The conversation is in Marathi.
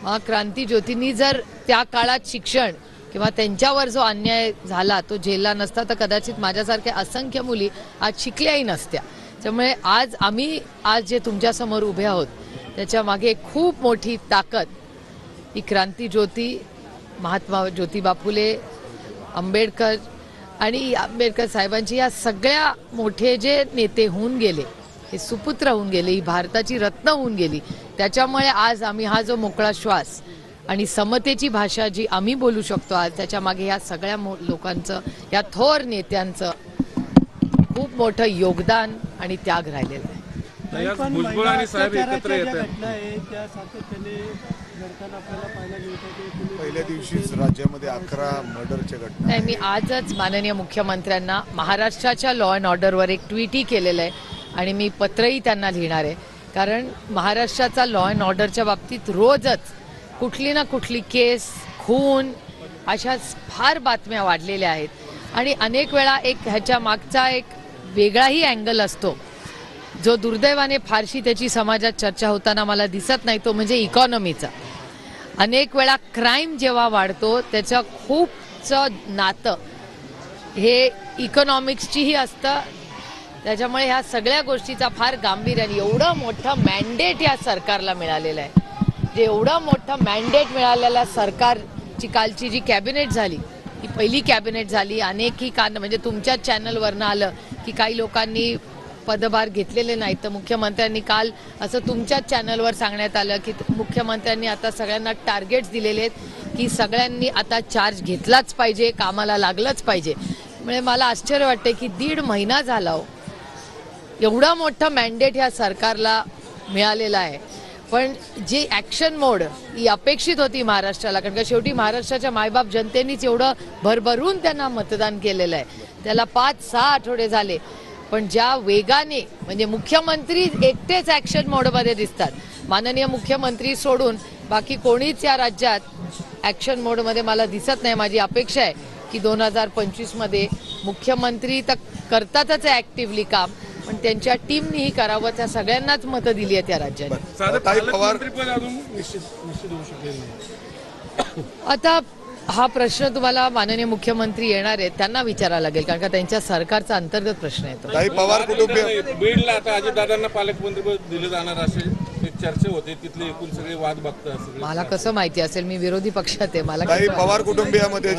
क्रांती ज्योतींनी जर त्या काळात शिक्षण किंवा त्यांच्यावर जो अन्याय झाला तो झेलला नसता तर कदाचित माझ्यासारख्या असंख्य मुली आज शिकल्याही नसत्या। त्यामुळे आम्ही जे तुमच्या समोर उभे आहोत त्याच्या मागे खूप मोठी ताकद ही क्रांती ज्योती, महात्मा ज्योतिबा फुले, आंबेडकर आणि आंबेडकर साहेबांची या सगळ्या मोठे जे नेते होऊन गेले, हे सुपुत्र होऊन गेले, ही भारताची रत्न होऊन गेली, त्याच्यामुळे आज आम्ही हा जो मोकळा श्वास आणि समतेची भाषा जी आम्ही बोलू शकतो आज, त्याच्या मागे या सगळ्या लोकांचं, या थोर नेत्यांचं खूप मोठं योगदान आणि त्याग राहिलेलं आहे। भुजबळ आणि साहेब एकत्र येत आहेत। पहिल्या दिवशीच राज्यामध्ये 11 मर्डरच्या घटना। नाही, मी आजच माननीय मुख्यमंत्र्यांना महाराष्ट्राच्या लॉ अँड ऑर्डरवर एक ट्विटही केलेलं आहे आणि मी पत्रही त्यांना लिहिणार आहे, कारण महाराष्ट्राचा लॉ अँड ऑर्डरच्या बाबतीत रोजच कुठली ना कुठली केस, खून अशा फार बातम्या वाढलेल्या आहेत आणि अनेक वेळा ह्याच्या मागचा एक वेगळाही अँगल असतो जो दुर्दैवाने फारशी त्याची समाजात चर्चा होताना मला दिसत नाही, तो म्हणजे इकॉनॉमीचा। अनेक वेळा क्राईम जेव्हा वाढतो त्याचं खूपचं नातं हे इकॉनॉमिक्सचीही असतं, त्याच्यामुळे ह्या सगळ्या गोष्टीचा फार गांभीर्याने एवढं मोठं मॅन्डेट या सरकारला मिळालेलं आहे, जे एवढं मोठं मॅन्डेट मिळालेल्या सरकारची कालची जी कॅबिनेट झाली ही पहिली कॅबिनेट झाली। अनेकही म्हणजे तुमच्याच चॅनलवरनं आलं की काही लोकांनी पदभार घेतलेले नाहीत, तर मुख्यमंत्र्यांनी काल असं तुमच्याच चॅनलवर सांगण्यात आलं की मुख्यमंत्र्यांनी आता सगळ्यांना टार्गेट्स दिलेले आहेत की सगळ्यांनी आता चार्ज घेतलाच पाहिजे, कामाला लागलंच पाहिजे। म्हणजे मला आश्चर्य वाटते की 1.5 महिना झाला हो, एवढा मोठा मॅन्डेट ह्या सरकारला मिळालेला आहे, पण जी ॲक्शन मोड ही अपेक्षित होती महाराष्ट्राला, कारण का शेवटी महाराष्ट्राच्या मायबाप जनतेनेच एवढं भरभरून त्यांना मतदान केलेलं आहे, त्याला 5-6 आठवडे झाले, पण ज्या वेगाने म्हणजे मुख्यमंत्री एकटेच ॲक्शन मोडमध्ये दिसतात, माननीय मुख्यमंत्री सोडून बाकी कोणीच या राज्यात ॲक्शन मोडमध्ये मला दिसत नाही। माझी अपेक्षा आहे की 2025मध्ये मुख्यमंत्री तर करतातच ॲक्टिव्हली काम, पण त्यांच्या टीमनीही करावं, त्या सगळ्यांनाच मतं दिली आहेत या राज्याने। आता हा प्रश्न तुम्हाला माननीय मुख्यमंत्री येणार आहेत त्यांना विचारायला लागेल, कारण का त्यांच्या सरकारचा अंतर्गत प्रश्न येतो। पवार कुटुंबीय बीडला आता अजितदादांना पालकमंत्रीपद दिले जाणार असेल चर्चा होते, तिथले एकूण सगळे वाद बघतात। मला कसं माहिती असेल, मी विरोधी पक्षात आहे, मला पवार कुटुंबियामध्ये